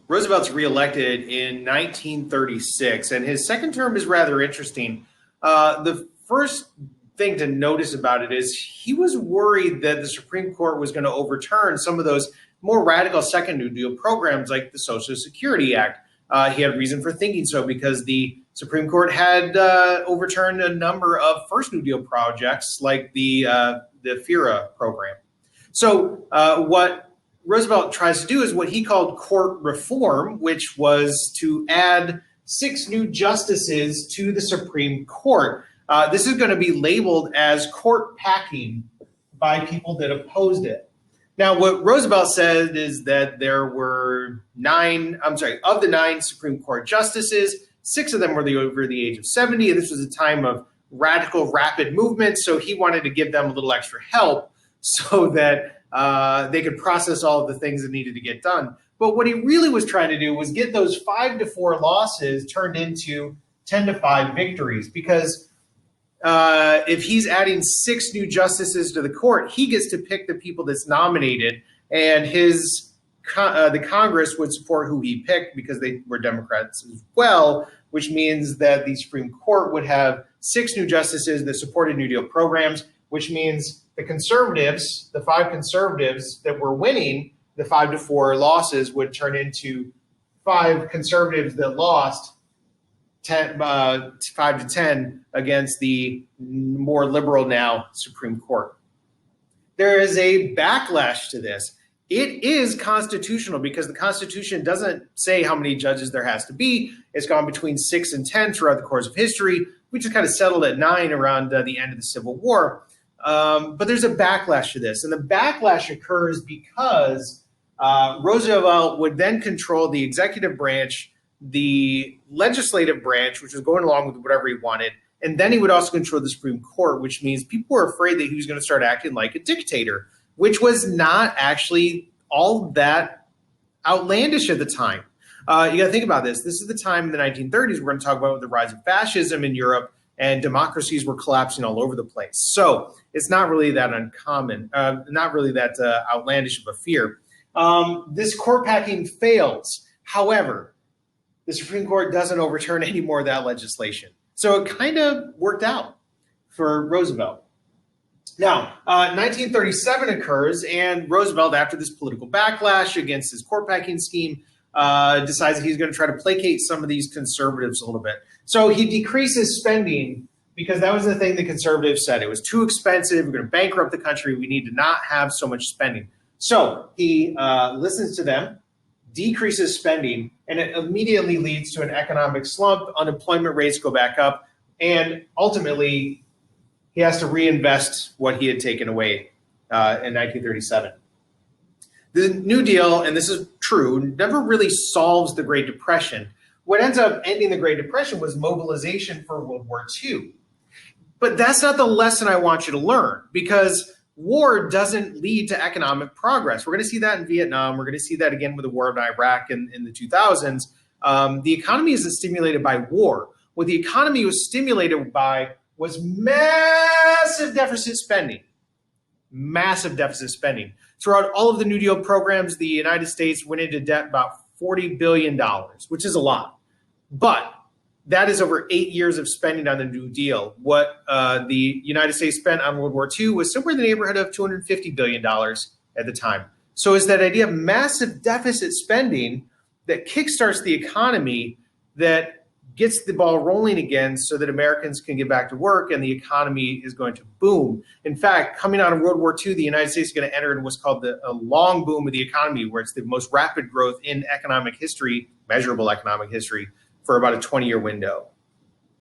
Roosevelt's reelected in 1936, and his second term is rather interesting. The first thing to notice about it is he was worried that the Supreme Court was going to overturn some of those more radical Second New Deal programs like the Social Security Act. He had reason for thinking so because the Supreme Court had overturned a number of First New Deal projects like the FERA program. So what Roosevelt tries to do is what he called court reform, which was to add 6 new justices to the Supreme Court. This is going to be labeled as court packing by people that opposed it. Now, what Roosevelt said is that there were of the 9 Supreme Court justices, 6 of them were over the age of 70. And this was a time of radical, rapid movement. So he wanted to give them a little extra help so that they could process all of the things that needed to get done. But what he really was trying to do was get those 5-4 losses turned into 10-5 victories, because if he's adding 6 new justices to the court, he gets to pick the people that's nominated, and the Congress would support who he picked because they were Democrats as well, which means that the Supreme Court would have 6 new justices that supported New Deal programs, which means the conservatives, the 5 conservatives that were winning, the 5-4 losses would turn into 5 conservatives that lost 5-10 against the more liberal now Supreme Court. There is a backlash to this. It is constitutional because the Constitution doesn't say how many judges there has to be. It's gone between 6 and 10 throughout the course of history. We just kind of settled at 9 around the end of the Civil War. But there's a backlash to this. And the backlash occurs because Roosevelt would then control the executive branch, the legislative branch, which was going along with whatever he wanted. And then he would also control the Supreme Court, which means people were afraid that he was going to start acting like a dictator, which was not actually all that outlandish at the time. You got to think about this. This is the time in the 1930s we're going to talk about the rise of fascism in Europe, and democracies were collapsing all over the place. So it's not really that uncommon, not really that outlandish of a fear. This court packing fails. However, the Supreme Court doesn't overturn any more of that legislation. So it kind of worked out for Roosevelt. Now, 1937 occurs, and Roosevelt, after this political backlash against his court packing scheme, decides that he's going to try to placate some of these conservatives a little bit. So he decreases spending because that was the thing the conservatives said. It was too expensive. We're going to bankrupt the country. We need to not have so much spending. So he listens to them, decreases spending, and it immediately leads to an economic slump. Unemployment rates go back up, and ultimately he has to reinvest what he had taken away in 1937. The New Deal, and this is true, never really solves the Great Depression. What ends up ending the Great Depression was mobilization for World War II. But that's not the lesson I want you to learn, because war doesn't lead to economic progress. We're going to see that in Vietnam. We're going to see that again with the war in Iraq in the 2000s. The economy isn't stimulated by war. What the economy was stimulated by was massive deficit spending. Massive deficit spending. Throughout all of the New Deal programs, the United States went into debt about $40 billion, which is a lot. But that is over 8 years of spending on the New Deal. What the United States spent on World War II was somewhere in the neighborhood of $250 billion at the time. So it's that idea of massive deficit spending that kickstarts the economy, that gets the ball rolling again so that Americans can get back to work and the economy is going to boom. In fact, coming out of World War II, the United States is going to enter in what's called a long boom of the economy, where it's the most rapid growth in economic history, measurable economic history, for about a 20-year window.